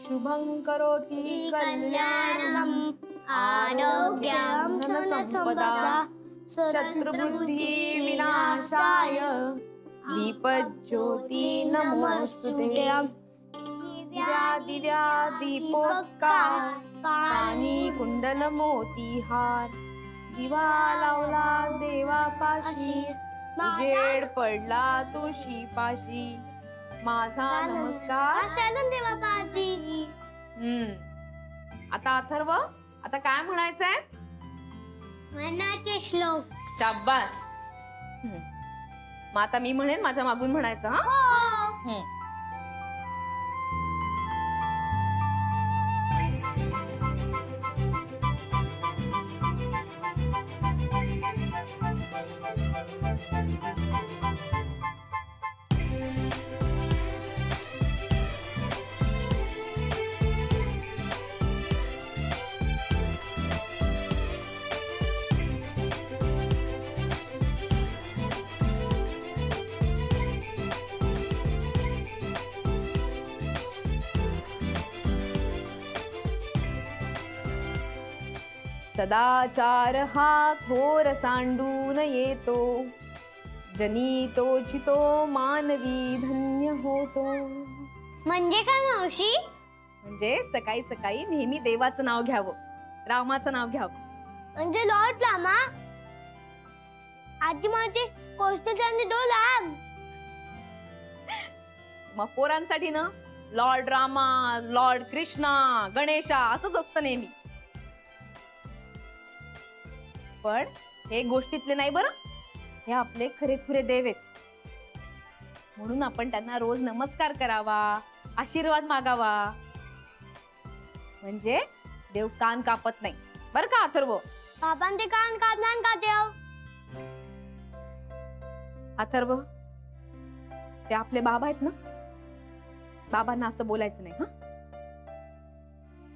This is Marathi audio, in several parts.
शुभं करोति कल्याणम् आरोग्यं धनसम्पदा शत्रुबुद्धि विनाशाय दीपज्योति नमोस्तुते दिव्या दिव्या दीपोत्कार कानी कुंडल मोतीहार दिवा लावला देवापाशी उजेड पडला तुळशीपाशी माझा नमस्कार शालन देवापाशी. आता अथर्व, आता काय म्हणायचंय? मनाचे श्लोक. शाब्बास. मग आता मी म्हणेन, माझ्या मागून म्हणायचं. हा. सदाचार हा थोर सांडून येतो, जनी तोचितो मानवी धन्य होतो. म्हणजे काय मावशी? म्हणजे सकाळी सकाळी नेहमी देवाचं नाव घ्यावं, रामाचं नाव घ्यावं. म्हणजे लॉर्ड रामा. आजी माझे कोस्टल डोलाम. मग पोरांसाठी ना लॉर्ड रामा, लॉर्ड कृष्णा, गणेशा असंच असतं नेहमी. पण हे गोष्टीतले नाही बरं, हे आपले खरेखुरे देव आहेत. म्हणून आपण त्यांना रोज नमस्कार करावा, आशीर्वाद मागावा. म्हणजे देव कान कापत नाही बरं का अथर्व? बाबांचे कान कापणार का देव? अथर्व, ते आपले बाबा आहेत ना, बाबांना असं बोलायचं नाही. हा,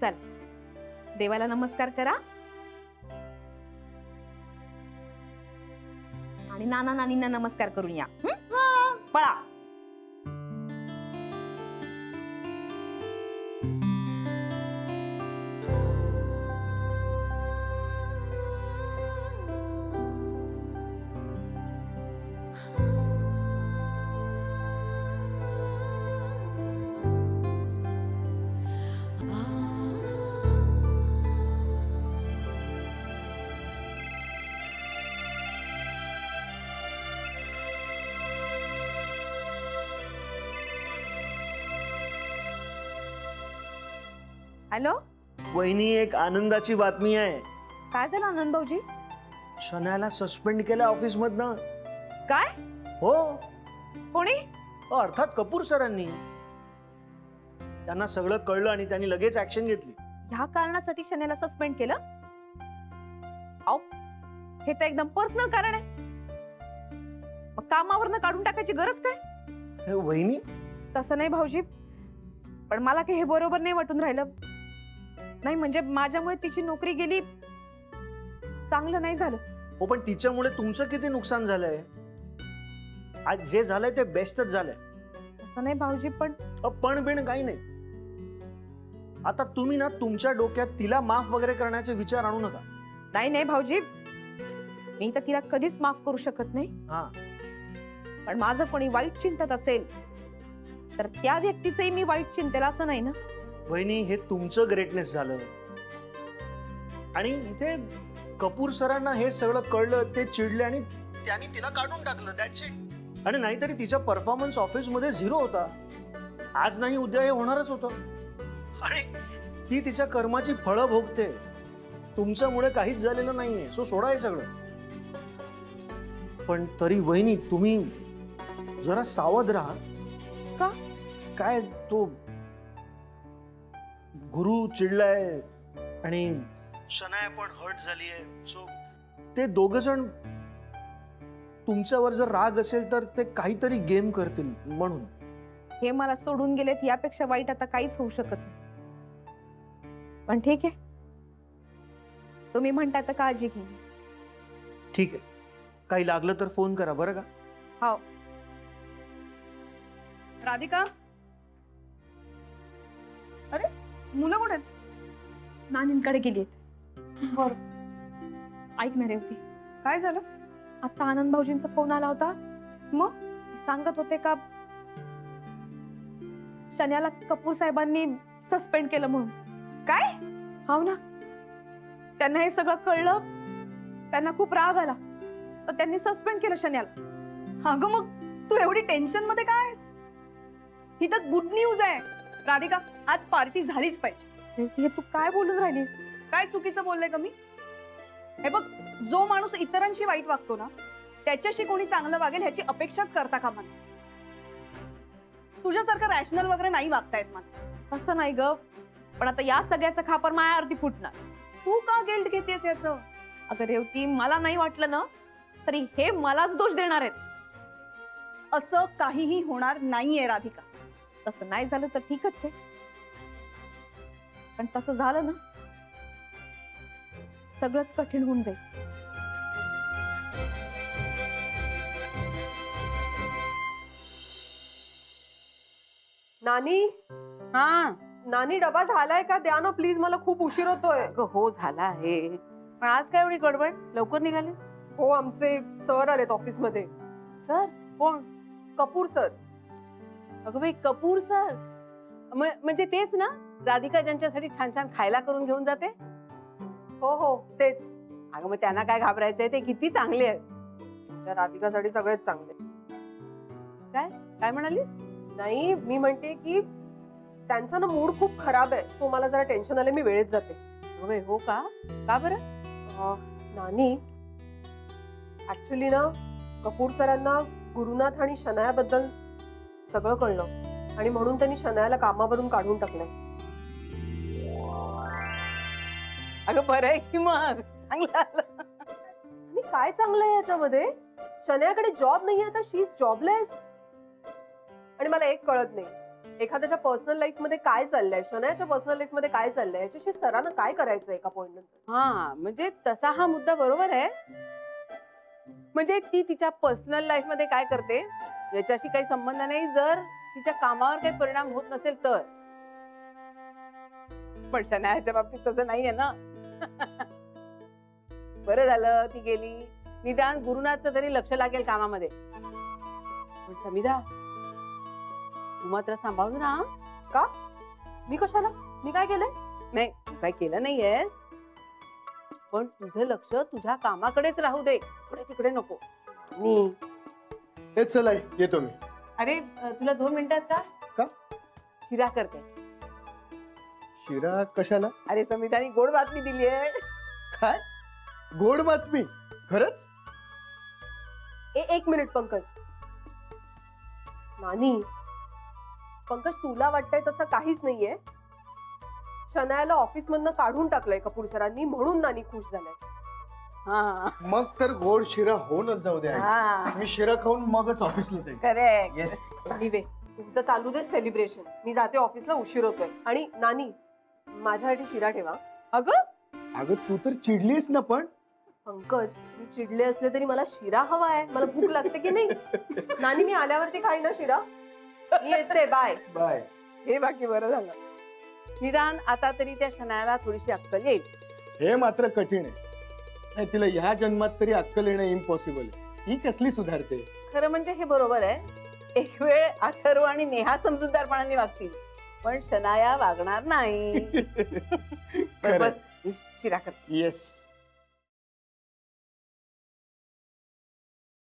चल देवाला नमस्कार करा आणि नाना नानींना नमस्कार करून या. पळा. हॅलो वहिनी, एक आनंदाची बातमी आहे. काय झालं आनंद भाऊजी? शनायाला सस्पेंड केलं ऑफिस मधनं. काय? हो, कोणी? अर्थात कपूर सरांनी. त्यांना सगळं कळलं आणि त्यांनी लगेच ऍक्शन घेतली. ह्या कारणासाठी शनायाला सस्पेंड केलं? अहो, हे तर एकदम पर्सनल कारण आहे. मग कामावरनं काढून टाकायची गरज काय? वहिनी, तसं नाही भाऊजी, पण मला काही हे बरोबर नाही वाटून राहिलं. नाही म्हणजे माझ्यामुळे तिची नोकरी गेली, चांगलं नाही झालं. हो, पण तिच्यामुळे तुमचं किती नुकसान झालंय. आज जे झालंय ते बेस्टच झालंय. असं नाही भाऊजी, पण बिण काही नाही. आता तुम्ही ना तुमच्या डोक्यात तिला माफ वगैरे करण्याचे विचार आणू नका. नाही नाही भाऊजी, मी तर तिला कधीच माफ करू शकत नाही. हा, पण माझं कोणी वाईट चिंतत असेल तर त्या व्यक्तीचंही मी वाईट चिंतेल असं नाही ना. वहिनी, हे तुमचं ग्रेटनेस झालं. आणि इथे कपूर सरांना हे सगळं कळलं, ते चिडले आणि त्यांनी तिला काढून टाकलं. That's it. आणि नाहीतरी तिचा परफॉर्मन्स ऑफिस मध्ये 0 होता. आज नाही उद्या हे होणारच होतं. आणि ती तिच्या कर्माची फळं भोगते. तुमच्यामुळे काहीच झालेलं नाहीये. सो सोडा हे सगळं. पण तरी वहिनी, तुम्ही जरा सावध राहा. का? काय तो गुरु चिडलाय आणि शनाया पण हर्ट झालीये. सो ते दोघ जण तुमच्यावर जर राग असेल तर ते काहीतरी गेम करतील म्हणून. हे मला सोडून गेलेत यापेक्षा वाईट आता काहीच होऊ शकत नाही. पण ठीक आहे, तुम्ही म्हणता तर काळजी घे. ठीक आहे, काही लागलं तर फोन करा बरं का. हो. राधिका, अरे मुलं कुठे आहेत? नानींकडे गेली बर, ऐक ना रेवती, काय झालं? आता आनंद भाऊजींचा फोन आला होता. मग? ते सांगत होते का शन्याला कपूर साहेबांनी सस्पेंड केलं म्हणून. काय? हो ना, त्यांना हे सगळं कळलं, त्यांना खूप राग आला, तर त्यांनी सस्पेंड केलं शन्याला. अगं मग तू एवढी टेन्शन मध्ये काय आहेस? ही तर गुड न्यूज आहे. राधिका, आज पार्टी झालीच पाहिजे. रेवती, हे तू काय बोलून राहिलीस? काय चुकीचं बोललंय का मी? हे बघ, जो माणूस इतरांशी वाईट वागतो ना, त्याच्याशी कोणी चांगलं वागेल ह्याची अपेक्षाच करता कामा नये. तुझ्यासारखं रॅशनल वगैरे नाही वागतायत मला. असं नाही ग, पण आता या सगळ्याचा खापर मायावरती फुटणार. तू का गिल्ट घेतेस याचं? अगं रेवती, मला नाही वाटलं ना तरी हे मलाच दोष देणार आहेत. असं काहीही होणार नाहीये राधिका. तसं नाही झालं तर ठीकच आहे, पण तसं झालं ना सगळंच कठीण होऊन जाईल. नानी, हा नानी डबा झालाय का? द्या ना प्लीज, मला खूप उशीर होतोय. अगं हो झाला आहे, पण आज काय एवढी गडबड? लवकर निघालीस? हो, आमचे सर आलेत ऑफिस मध्ये. सर कोण? कपूर सर. अगं बाई, कपूर सर म्हणजे तेच ना, राधिका ज्यांच्यासाठी छान छान खायला करून घेऊन जाते? हो हो, तेच. अगं मग त्यांना काय घाबरायचंय, ते किती चांगले आहेत. तुमच्या राधिकासाठी सगळेच चांगले. काय म्हणालीस? नाही, मी म्हणते की त्यांचा ना मूड खूप खराब आहे, तो मला जरा टेन्शन आले, मी वेळेत जाते. अगं बाई, हो का? का बरं? नानी, ऍक्च्युली ना कपूर सरांना गुरुनाथ आणि शनायाबद्दल सगळं कळलं आणि म्हणून त्यांनी शनायाला कामावरून काढून टाकलंय. अगं बरं आहे की मग, चांगलं आलं. आणि काय चांगलं आहे याच्यामध्ये? शनायाकडे जॉब नाहीये, आता शी इज जॉबलेस. आणि मला एक कळत नाही, एखाद्याच्या पर्सनल लाईफ मध्ये काय चाललंय, शनायाच्या पर्सनल लाईफ मध्ये काय चाललंय, याच्याशी सरांना काय करायचं एका पॉइंट नंतर. हा म्हणजे तसा हा मुद्दा बरोबर आहे. म्हणजे ती तिच्या पर्सनल लाईफ मध्ये काय करते याच्याशी काही संबंध नाही, जर तिच्या कामावर काही परिणाम होत नसेल तर. पण शनायाच्या बाबतीत तसं नाहीये ना. बरं झालं ती गेली, निदान गुरुनाथचं तरी लक्ष लागेल कामामध्ये. पण समिधा, तू मात्र सांभाळून राहा. का? मी कशाला? मी काय केलंय? नाही, तू काय केलं नाहीयेस, पण तुझं लक्ष तुझ्या कामाकडेच राहू दे, पुढे तिकडे नको. हे चला, येतो मी. अरे तुला 2 मिनिटात का? का? शिरा करते. शिरा कशाला? अरे समितानी गोड बातमी दिली आहे. काय गोड बातमी? खरंच? एक मिनिट पंकज. नानी, पंकज, तुला वाटतंय तसं काहीच नाहीये. शनायाला ऑफिस मधनं काढून टाकलंय कपूर सरांनी, म्हणून नानी खुश झालाय. हा मग तर गोड शिरा होऊनच जाऊ द्या. हा, मी शिरा खाऊन मगच ऑफिसला जाईल. करेक्ट. येस. निवे, तुमचं चालू दे सेलिब्रेशन. मी जाते ऑफिसला, उशीर होतोय. आणि नानी, माझ्यासाठी शिरा ठेवा. अगं तू तर चिडलीस ना. पण पंकज, मी चिडले असले तरी मला शिरा हवा आहे. मला भूक लागते की नाही? नानी, मी आल्यावरती खाई ना शिरा. मी येते. Bye bye. हे बाकी बरं झालं, निदान आता तरी त्या शनायाला थोडीशी अक्कल येईल. हे मात्र कठीण आहे. नाही, तिला ह्या जन्मात तरी अक्कल येणं इम्पॉसिबल आहे. ही कसली सुधारते? खरं म्हणजे हे बरोबर आहे. एक वेळ अथर्व आणि नेहा समजूतदारपणाने वागतील, पण शनाया वागणार नाही. बस, शिरा कर. येस.